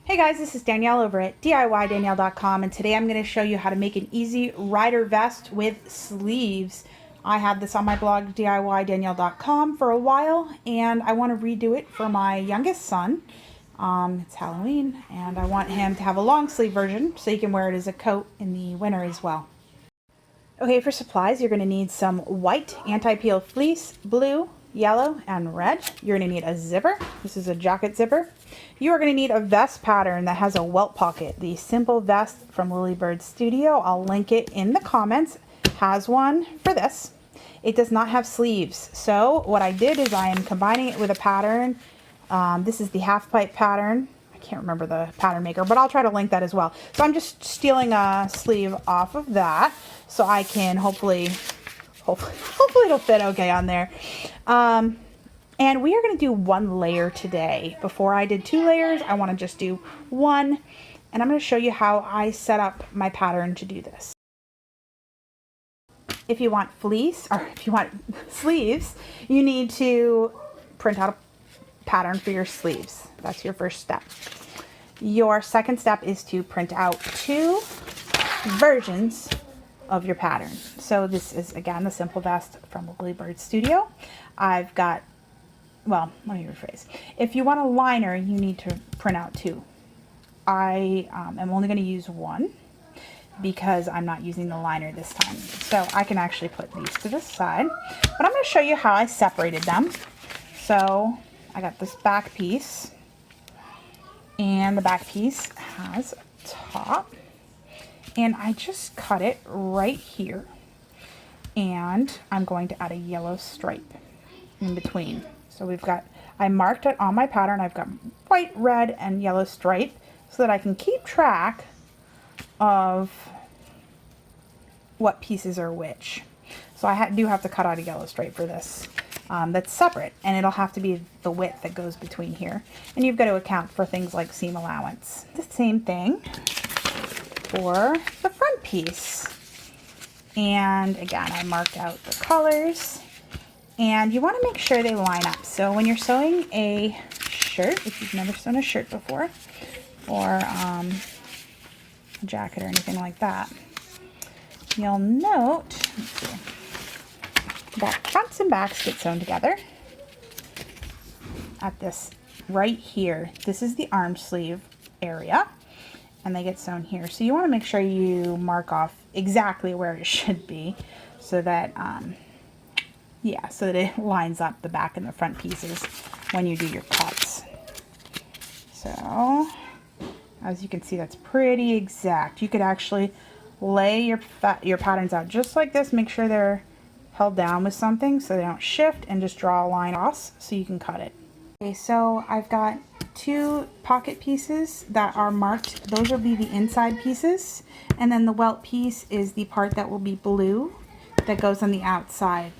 Hey guys, this is Danielle over at DIYDanielle.com, and today I'm going to show you how to make an easy rider vest with sleeves. I had this on my blog DIYDanielle.com for a while, and I want to redo it for my youngest son. It's Halloween, and I want him to have a long sleeve version so he can wear it as a coat in the winter as well. Okay, for supplies, you're going to need some white anti-peel fleece, blue, yellow, and red. You're going to need a zipper. This is a jacket zipper. You are going to need a vest pattern that has a welt pocket. The simple vest from Lilybird Studio, I'll link it in the comments, has one for this. It does not have sleeves. So what I did is I am combining it with a pattern. This is the half pipe pattern. I can't remember the pattern maker, but I'll try to link that as well. So I'm just stealing a sleeve off of that so I can hopefully it'll fit okay on there. And we are going to do one layer today. Before I did 2 layers, I want to just do one. And I'm going to show you how I set up my pattern to do this. If you want fleece, or if you want sleeves, you need to print out a pattern for your sleeves. That's your first step. Your second step is to print out 2 versions of your pattern. So this is, again, the simple vest from Lilybird Studio. I've got, well, let me rephrase. If you want a liner, you need to print out 2. I am only going to use 1 because I'm not using the liner this time. So I can actually put these to the side. But I'm going to show you how I separated them. So I got this back piece, and the back piece has a top. And I just cut it right here. And I'm going to add a yellow stripe in between. So we've got, I marked it on my pattern. I've got white, red, and yellow stripe so that I can keep track of what pieces are which. So I do have to cut out a yellow stripe for this. That's separate, and it'll have to be the width that goes between here. And you've got to account for things like seam allowance. The same thing for the front piece. And again, I marked out the colors, and you want to make sure they line up. So when you're sewing a shirt, if you've never sewn a shirt before, or a jacket or anything like that, you'll note, let's see, that fronts and backs get sewn together at this right here. This is the arm sleeve area, and they get sewn here. So you want to make sure you mark off exactly where it should be so that, yeah, so that it lines up the back and the front pieces when you do your cuts. So, as you can see, that's pretty exact. You could actually lay your patterns out just like this. Make sure they're held down with something so they don't shift, and just draw a line across so you can cut it. Okay, so I've got 2 pocket pieces that are marked. Those will be the inside pieces, and then the welt piece is the part that will be blue that goes on the outside.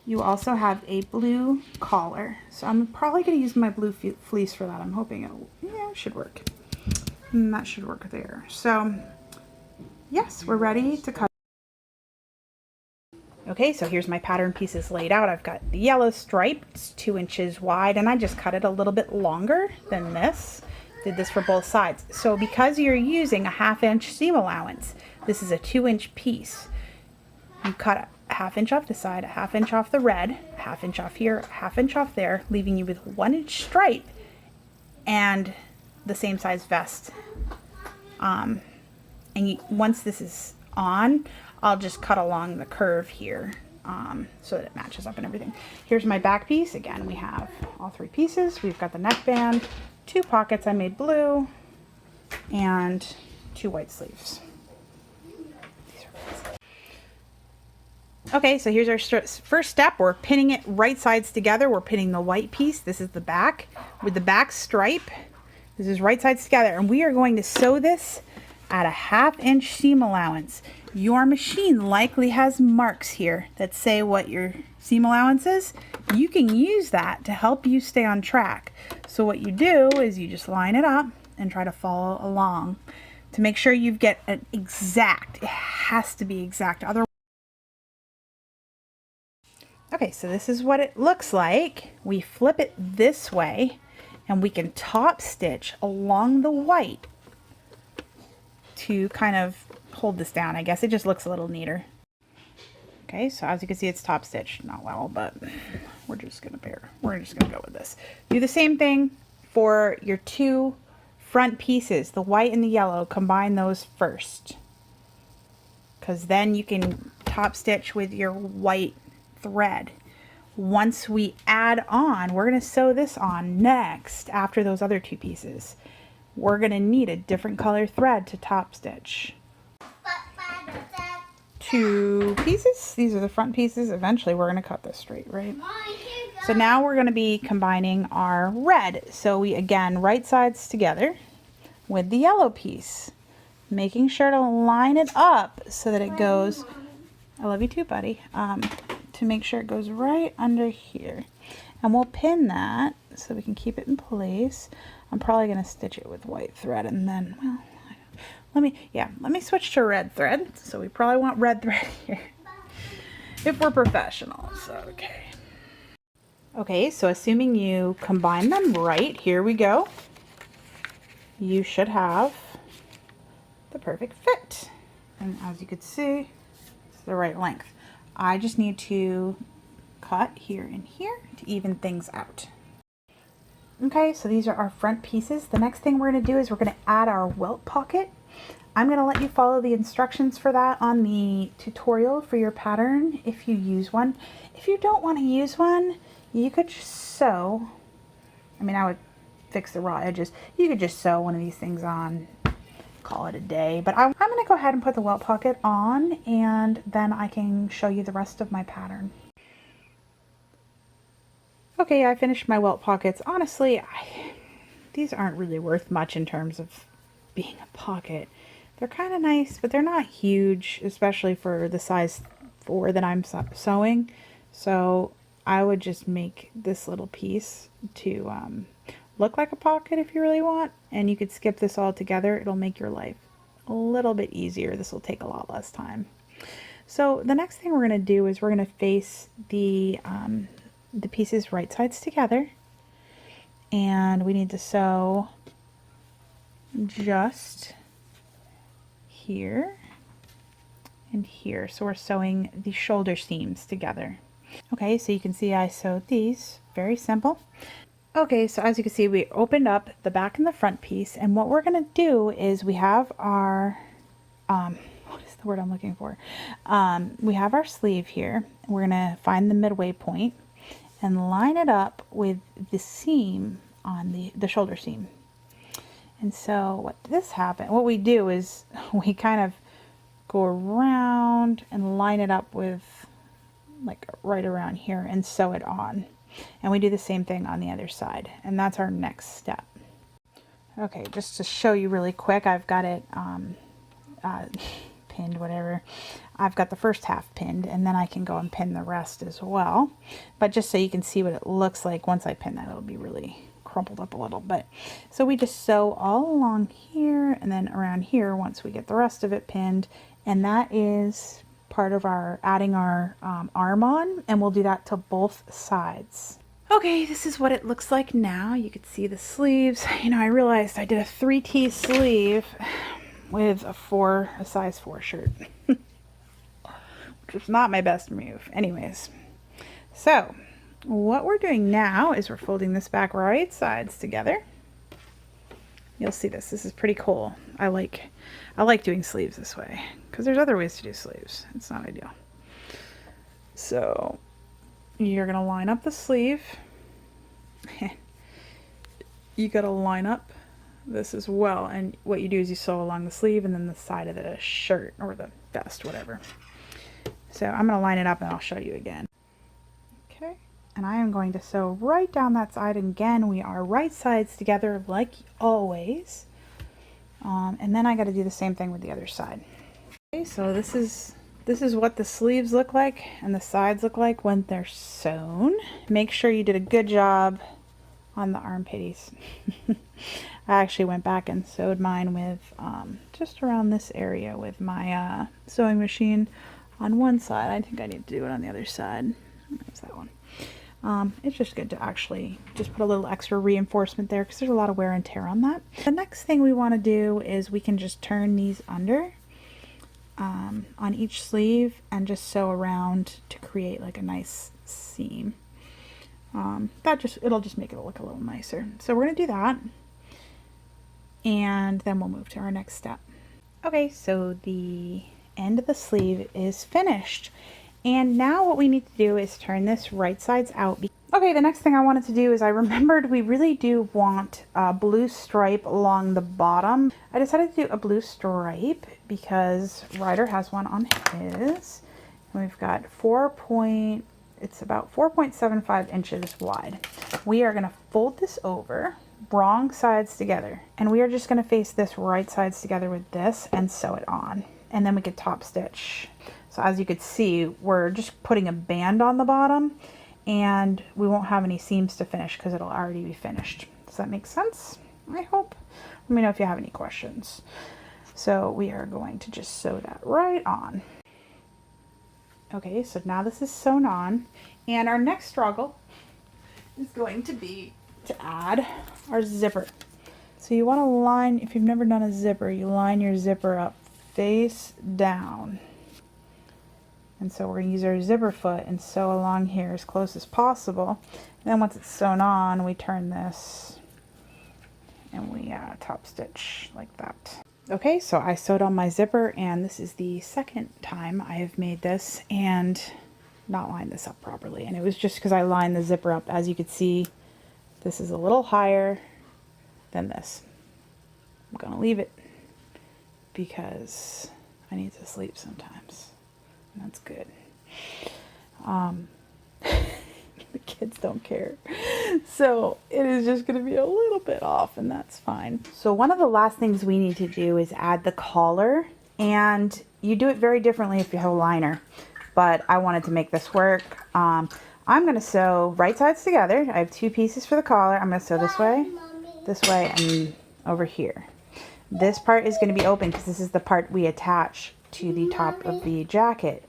You also have a blue collar, so I'm probably going to use my blue fleece for that. I'm hoping it should work. And that should work there. So yes, we're ready to cut. Okay, so here's my pattern pieces laid out. I've got the yellow stripe, it's 2 inches wide, and I just cut it a little bit longer than this. Did this for both sides. So because you're using a 1/2 inch seam allowance, this is a 2-inch piece. You cut a 1/2 inch off the side, a 1/2 inch off the red, a 1/2 inch off here, a 1/2 inch off there, leaving you with 1-inch stripe and the same size vest. Once this is on, I'll just cut along the curve here so that it matches up and everything. Here's my back piece. Again, we have all 3 pieces. We've got the neckband, 2 pockets I made blue, and 2 white sleeves. Okay, so here's our first step. We're pinning it right sides together. We're pinning the white piece. This is the back with the back stripe. This is right sides together, and we are going to sew this at a 1/2 inch seam allowance. Your machine likely has marks here that say what your seam allowance is. You can use that to help you stay on track. So what you do is you just line it up and try to follow along to make sure you get an exact. It has to be exact. Otherwise, okay, so this is what it looks like. We flip it this way, and we can top stitch along the white to kind of hold this down. I guess it just looks a little neater. Okay, so as you can see, it's top stitched, not well, but we're just gonna go with this. Do the same thing for your two front pieces, the white and the yellow. Combine those first, because then you can top stitch with your white thread. Once we add on, we're gonna sew this on next after those other two pieces. We're gonna need a different color thread to top stitch. Two pieces. These are the front pieces. Eventually we're going to cut this straight, right? So now we're going to be combining our red. So we, again, right sides together with the yellow piece, making sure to line it up so that it goes, I love you too, buddy, to make sure it goes right under here. And we'll pin that so we can keep it in place. I'm probably going to stitch it with white thread, and then, well, let me switch to red thread. So we probably want red thread here if we're professionals. Okay. Okay, so assuming you combine them right, here we go. You should have the perfect fit. And as you can see, it's the right length. I just need to cut here and here to even things out. Okay, so these are our front pieces. The next thing we're going to do is we're going to add our welt pocket. I'm going to let you follow the instructions for that on the tutorial for your pattern if you use one. If you don't want to use one, you could just sew. I mean, I would fix the raw edges. You could just sew one of these things on, call it a day. But I'm going to go ahead and put the welt pocket on, and then I can show you the rest of my pattern. Okay, I finished my welt pockets. Honestly, these aren't really worth much in terms of being a pocket. They're kind of nice, but they're not huge, especially for the size 4 that I'm sewing. So I would just make this little piece to look like a pocket if you really want. And you could skip this all together. It'll make your life a little bit easier. This will take a lot less time. So the next thing we're going to do is we're going to face the pieces right sides together. And we need to sew just here and here. So we're sewing the shoulder seams together. Okay, so you can see I sewed these. Very simple. Okay, so as you can see, we opened up the back and the front piece, and what we're going to do is we have our what is the word I'm looking for? We have our sleeve here. We're going to find the midway point and line it up with the seam on the shoulder seam. And so what we do is we kind of go around and line it up with like right around here and sew it on. And we do the same thing on the other side. And that's our next step. Okay, just to show you really quick, I've got it pinned, whatever. I've got the first half pinned, and then I can go and pin the rest as well. But just so you can see what it looks like once I pin that, it'll be really crumpled up a little bit. So we just sew all along here and then around here once we get the rest of it pinned, and that is part of our adding our arm on, and we'll do that to both sides. Okay, this is what it looks like now. You can see the sleeves. You know, I realized I did a 3T sleeve with a size 4 shirt, which is not my best move. Anyways, so what we're doing now is we're folding this back right sides together. You'll see this. This is pretty cool. I like doing sleeves this way because there's other ways to do sleeves. It's not ideal. So you're going to line up the sleeve. You got to line up this as well. And what you do is you sew along the sleeve and then the side of the shirt or the vest, whatever. So I'm going to line it up and I'll show you again. Okay. And I am going to sew right down that side. And again, we are right sides together like always. And then I got to do the same thing with the other side. Okay, so this is what the sleeves look like and the sides look like when they're sewn. Make sure you did a good job on the armpits. I actually went back and sewed mine with just around this area with my sewing machine on one side. I think I need to do it on the other side. There's that one. It's just good to actually just put a little extra reinforcement there because there's a lot of wear and tear on that. The next thing we want to do is we can just turn these under on each sleeve and just sew around to create like a nice seam. It'll just make it look a little nicer. So we're going to do that, and then we'll move to our next step. Okay, so the end of the sleeve is finished. And now what we need to do is turn this right sides out. Okay, the next thing I wanted to do is I remembered we really do want a blue stripe along the bottom. I decided to do a blue stripe because Ryder has one on his. And we've got it's about 4.75 inches wide. We are gonna fold this over, wrong sides together. And we are just gonna face this right sides together with this and sew it on. And then we could top stitch. So as you could see, we're just putting a band on the bottom, and we won't have any seams to finish because it'll already be finished. Does that make sense? I hope. Let me know if you have any questions. So we are going to just sew that right on. Okay, so now this is sewn on, and our next struggle is going to be to add our zipper. So you want to line, if you've never done a zipper, you line your zipper up face down. And so we're going to use our zipper foot and sew along here as close as possible. And then once it's sewn on, we turn this and we top stitch like that. Okay, so I sewed on my zipper, and this is the second time I have made this and not lined this up properly. And it was just because I lined the zipper up. As you could see, this is a little higher than this. I'm going to leave it because I need to sleep sometimes. That's good. The kids don't care. So it is just going to be a little bit off, and that's fine. So one of the last things we need to do is add the collar, and you do it very differently if you have a liner, but I wanted to make this work. I'm going to sew right sides together. I have two pieces for the collar. I'm going to sew this way, and over here. This part is going to be open because this is the part we attach to the top of the jacket.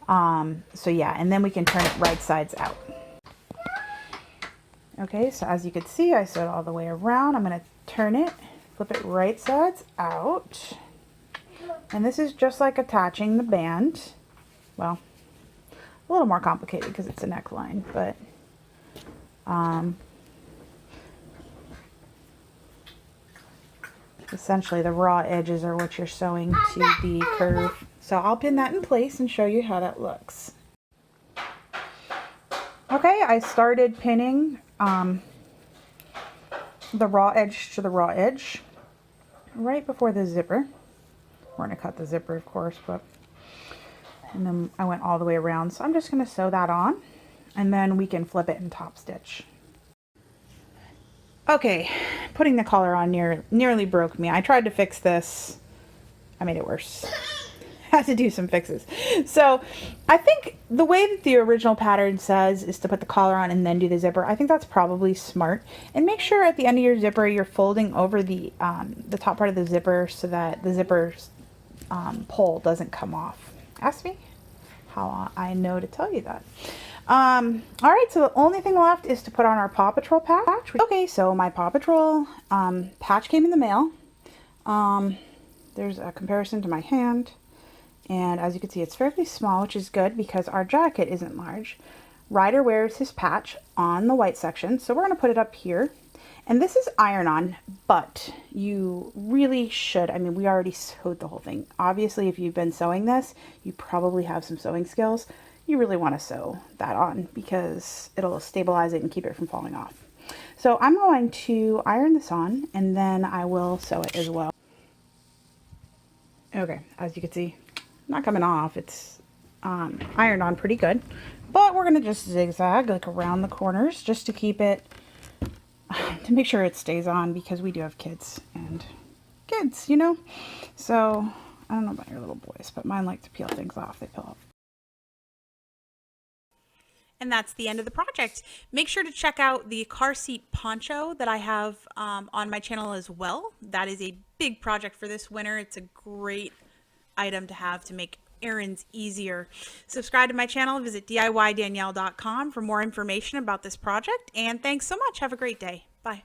So yeah, and then we can turn it right sides out. Okay, so as you can see, I sewed all the way around. I'm going to turn it, flip it right sides out. And this is just like attaching the band. Well, a little more complicated because it's a neckline, but essentially the raw edges are what you're sewing to the curve. So I'll pin that in place and show you how that looks. Okay, I started pinning the raw edge to the raw edge right before the zipper. We're going to cut the zipper, of course, and then I went all the way around. So I'm just going to sew that on, and then we can flip it and top stitch. Okay, putting the collar on nearly broke me. I tried to fix this. I made it worse. Had to do some fixes. So I think the way that the original pattern says is to put the collar on and then do the zipper. I think that's probably smart. And make sure at the end of your zipper you're folding over the top part of the zipper so that the zipper's pole doesn't come off. Ask me how I know to tell you that. All right, so the only thing left is to put on our Paw Patrol patch. Okay, so my Paw Patrol patch came in the mail. There's a comparison to my hand. And as you can see, it's fairly small, which is good because our jacket isn't large. Ryder wears his patch on the white section, so we're going to put it up here. And this is iron-on, but you really should. I mean, we already sewed the whole thing. Obviously, if you've been sewing this, you probably have some sewing skills. You really want to sew that on because it'll stabilize it and keep it from falling off. So I'm going to iron this on, and then I will sew it as well. Okay, as you can see, not coming off. It's ironed on pretty good, but we're going to just zigzag like around the corners just to keep it, to make sure it stays on because we do have kids, you know. So I don't know about your little boys, but mine like to peel things off. They peel off. And that's the end of the project. Make sure to check out the car seat poncho that I have on my channel as well. That is a big project for this winter. It's a great item to have to make errands easier. Subscribe to my channel, visit DIYDanielle.com for more information about this project, and thanks so much. Have a great day. Bye.